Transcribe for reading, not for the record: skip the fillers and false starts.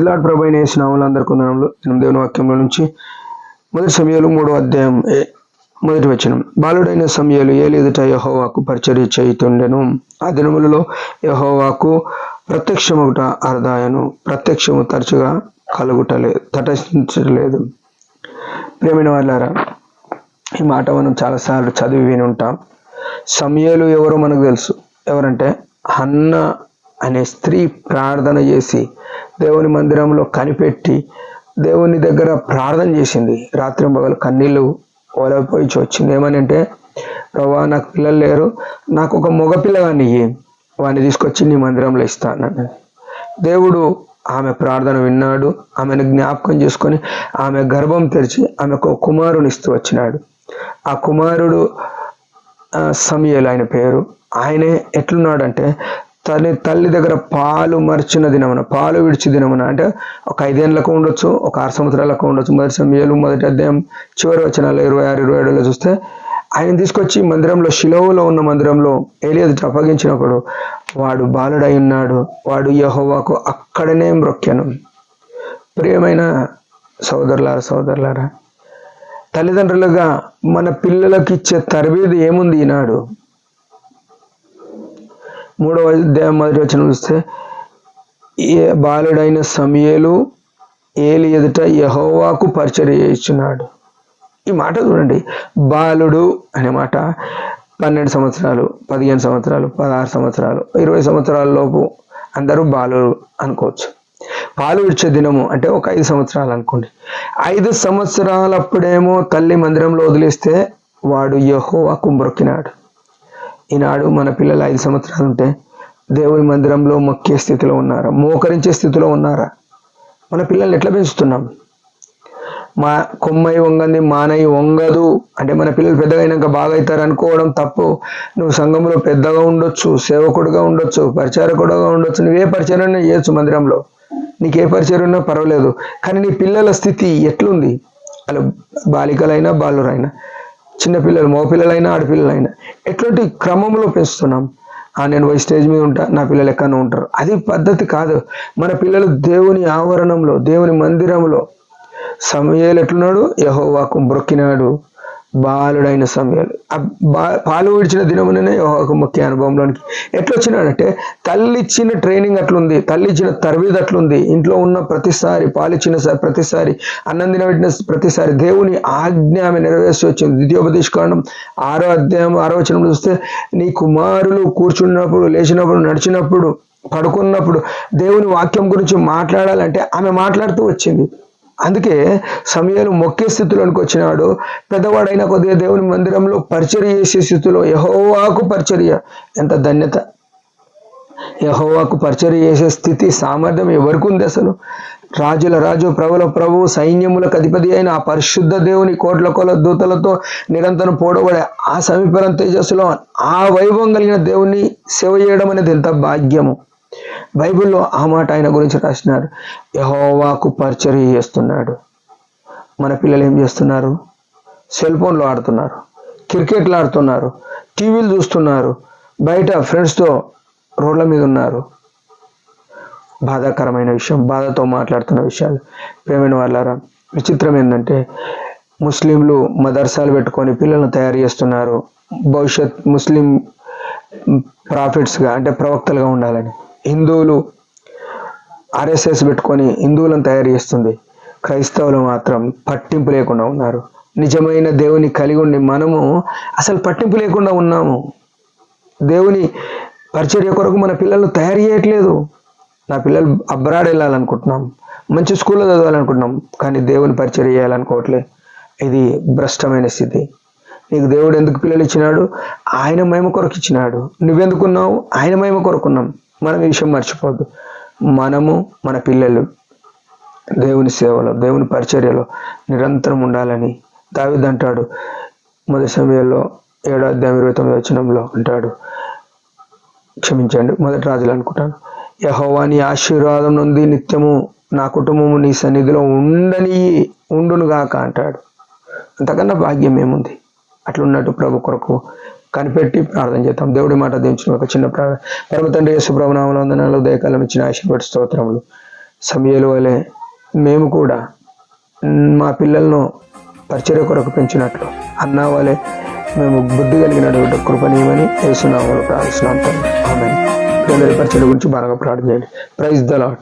Praise lord ప్రభు అయిన యేసు నామములో అందరికీ వందనములు. దేవుని వాక్యంలో నుంచి మొదటి సమూయేలు 3వ అధ్యాయం 1వ వచనం. బాలుడైన సమూయేలు ఏలి ఎదుట యెహోవాకు పరిచర్య చేయుచుండెను. ఆ దినములలో యెహోవాకు ప్రత్యక్షమగుట అరుదాయను. ప్రత్యక్షము తరచుగా తటస్థించలేదు. ప్రియమైన వాళ్ళారా, ఈ మాట మనం చాలాసార్లు చదివి విని ఉంటాం. సమూయేలు ఎవరో మనకు తెలుసు. ఎవరంటే హన్న అనే స్త్రీ ప్రార్థన చేసి దేవుని మందిరంలో కనిపెట్టి దేవుని దగ్గర ప్రార్థన చేసింది. రాత్రింబగలు కన్నీళ్ళు ఓలపోయి వచ్చింది. ఏమని అంటే, ప్రభా నాకు పిల్లలు లేరు, నాకు ఒక మగ పిల్లగాన్ని ఇయ్యి, వాడిని తీసుకొచ్చి నీ మందిరంలో ఇస్తానని. దేవుడు ఆమె ప్రార్థన విన్నాడు. ఆమెను జ్ఞాపకం చేసుకొని ఆమె గర్భం తెరిచి ఆమెకు ఒక కుమారుని ఇస్తూ వచ్చినాడు. ఆ కుమారుడు సమూయేలు ఆయన పేరు. ఆయనే ఎట్లున్నాడంటే, తల్లి దగ్గర పాలు మర్చిన దినమున, పాలు విడిచి దినమున, అంటే ఒక 5 ఏళ్ళకు ఉండొచ్చు, ఒక 6 సంవత్సరాలకు ఉండొచ్చు. మొదటి సమూయేలు 1వ అధ్యాయం చివరి వచనాలు 26, 27లో చూస్తే ఆయన తీసుకొచ్చి మందిరంలో, షిలోహులో ఉన్న మందిరంలో ఏలి ఎదుట అప్పగించినప్పుడు వాడు బాలుడై ఉన్నాడు. వాడు యెహోవాకు అక్కడనే మ్రొక్కెను. ప్రియమైన సోదరులారా, తల్లిదండ్రులుగా మన పిల్లలకి ఇచ్చే తరబేది ఏముంది ఈనాడు? 3వ అధ్యాయం 1వ వచనం చూస్తే, బాలుడైన సమూయేలు ఏలి ఎదుట యెహోవాకు పరిచర్య చేయుచున్నాడు. ఈ మాట చూడండి. బాలుడు అనే మాట 12 సంవత్సరాలు, 15 సంవత్సరాలు, 16 సంవత్సరాలు, 20 సంవత్సరాల లోపు అందరూ బాలుడు అనుకోవచ్చు. పాలు విడిచే దినము అంటే ఒక 5 సంవత్సరాలు అనుకోండి. 5 సంవత్సరాలప్పుడేమో తల్లి మందిరంలో వదిలేస్తే వాడు యెహోవాకు మ్రొక్కినాడు. ఈనాడు మన పిల్లలు 5 సంవత్సరాలు ఉంటే దేవుని మందిరంలో మొక్కే స్థితిలో ఉన్నారా? మోకరించే స్థితిలో ఉన్నారా? మన పిల్లల్ని ఎట్లా పెంచుతున్నాం? మా కొమ్మై వంగంది మానై వంగదు అంటే మన పిల్లలు పెద్దగా అయినాక బాగా అవుతారు అనుకోవడం తప్పు. నువ్వు సంఘంలో పెద్దగా ఉండొచ్చు, సేవకుడుగా ఉండొచ్చు, పరిచారకుడుగా ఉండొచ్చు, నువ్వే పరిచయం చేయొచ్చు మందిరంలో, నీకే పరిచయం ఉన్నా పర్వాలేదు. కానీ నీ పిల్లల స్థితి ఎట్లుంది? వాళ్ళు బాలికలైనా బాలురైనా, చిన్నపిల్లలు, మగపిల్లలైనా ఆడపిల్లలైనా ఎట్లాంటి క్రమంలో పెంచుతున్నాం? నేను స్టేజ్ మీద ఉంటా, నా పిల్లలు ఎక్కడో ఉంటారు, అది పద్ధతి కాదు. మన పిల్లలు దేవుని ఆవరణంలో, దేవుని మందిరంలో. సమూయేలు ఎట్లున్నాడు? యెహోవాకు మ్రొక్కినాడు. బాలుడైన సమూయేలు పాలు విడిచిన దినముననే యెహోవాకు మొక్కే అనుభవంలోనికి ఎట్లా వచ్చినాడంటే, తల్లి ఇచ్చిన ట్రైనింగ్ అట్లుంది, తల్లి ఇచ్చిన తరబేది అట్లుంది. ఇంట్లో ఉన్న ప్రతిసారి, పాలిచ్చిన ప్రతిసారి, అన్నం తినబెట్టిన ప్రతిసారి దేవుని ఆజ్ఞ ఆమె నెరవేర్చి వచ్చింది. ద్వితీయోపదేశకాండం 6వ అధ్యాయం 6వ వచనం చూస్తే, నీ కుమారులు కూర్చున్నప్పుడు, లేచినప్పుడు, నడిచినప్పుడు, పడుకున్నప్పుడు దేవుని వాక్యం గురించి మాట్లాడాలంటే ఆమె మాట్లాడుతూ వచ్చింది. అందుకే సమూయేలు మొక్కే స్థితిలోనికి వచ్చినాడు. పెద్దవాడైన కొద్దిగా దేవుని మందిరంలో పరిచర్య చేసే స్థితిలో, యెహోవాకు పరిచర్య. ఎంత ధన్యత! యెహోవాకు పరిచర్య చేసే స్థితి, సామర్థ్యం ఎవరికి ఉంది అసలు? రాజుల రాజు, ప్రభుల ప్రభు, సైన్యములకు అధిపతి అయిన ఆ పరిశుద్ధ దేవుని కోట్ల కోట్ల దూతలతో నిరంతరం పోడబడే ఆ సమీపరం తేజస్సులో ఆ వైభవం కలిగిన దేవుని సేవ చేయడం అనేది ఎంత భాగ్యము! బైబిల్లో ఆ మాట ఆయన గురించి రాసినారు. యెహోవాకు పరిచర్య చేస్తున్నాడు. మన పిల్లలు ఏం చేస్తున్నారు? సెల్ ఫోన్లో ఆడుతున్నారు, క్రికెట్లు ఆడుతున్నారు, టీవీలు చూస్తున్నారు, బయట ఫ్రెండ్స్తో రోడ్ల మీద ఉన్నారు. బాధాకరమైన విషయం, బాధతో మాట్లాడుతున్న విషయాలు. ప్రేమైన వాళ్ళారా, విచిత్రం ఏంటంటే, ముస్లింలు మదర్సాలు పెట్టుకొని పిల్లలను తయారు చేస్తున్నారు. భవిష్యత్ ముస్లిం ప్రాఫిట్స్గా అంటే ప్రవక్తలుగా ఉండాలని. హిందువులు RSS పెట్టుకొని హిందువులను తయారు చేస్తుంది. క్రైస్తవులు మాత్రం పట్టింపు లేకుండా ఉన్నారు. నిజమైన దేవుని కలిగి ఉండి మనము అసలు పట్టింపు లేకుండా ఉన్నాము. దేవుని పరిచర్య కొరకు మన పిల్లలను తయారు చేయట్లేదు. నా పిల్లలు అబ్రాడ్ వెళ్ళాలనుకుంటున్నాం, మంచి స్కూల్లో చదవాలనుకుంటున్నాం, కానీ దేవుని పరిచర్య చేయాలనుకోవట్లేదు. ఇది భ్రష్టమైన స్థితి. నీకు దేవుడు ఎందుకు పిల్లలు ఇచ్చినాడు? ఆయన మహిమ కొరకు ఇచ్చినాడు. నువ్వెందుకున్నావు? ఆయన మహిమ కొరకున్నాం. మనం ఈ విషయం మర్చిపోద్దు. మనము మన పిల్లలు దేవుని సేవలో, దేవుని పరిచర్యలో నిరంతరం ఉండాలని దావీదు అంటాడు. మొదటి సమూయేలులో 7వ అధ్యాయం 29వ వచనంలో అంటాడు, క్షమించండి, మొదటి రాజులు అనుకుంటాను, యెహోవా నీ ఆశీర్వాదం నుండి నిత్యము నా కుటుంబము నీ సన్నిధిలో ఉండునుగాక అంటాడు. అంతకన్నా భాగ్యం ఏముంది? అట్లున్నట్టు ప్రభు కొరకు కనిపెట్టి ప్రార్థన చేద్దాం. దేవుడి మాట దించిన ఒక చిన్న ప్రార్థన. పరమ తండ్రి యేసు ప్రభువు నామములో వందనాలు, దయకాలం ఇచ్చిన ఆశీర్వాద స్తోత్రములు. సమూయేలు వలె మేము కూడా మా పిల్లలను పరిచర్య కొరకు పెంచినట్లు అన్నా వలె మేము బుద్ధి కలిగినటువంటి కృపనీయమని యేసు నామములో ప్రార్థిస్తున్నాం తండ్రి. ఆమేన్. పిల్లల పరిచర్య గురించి బాగా ప్రార్థన చేయండి. Praise the lord.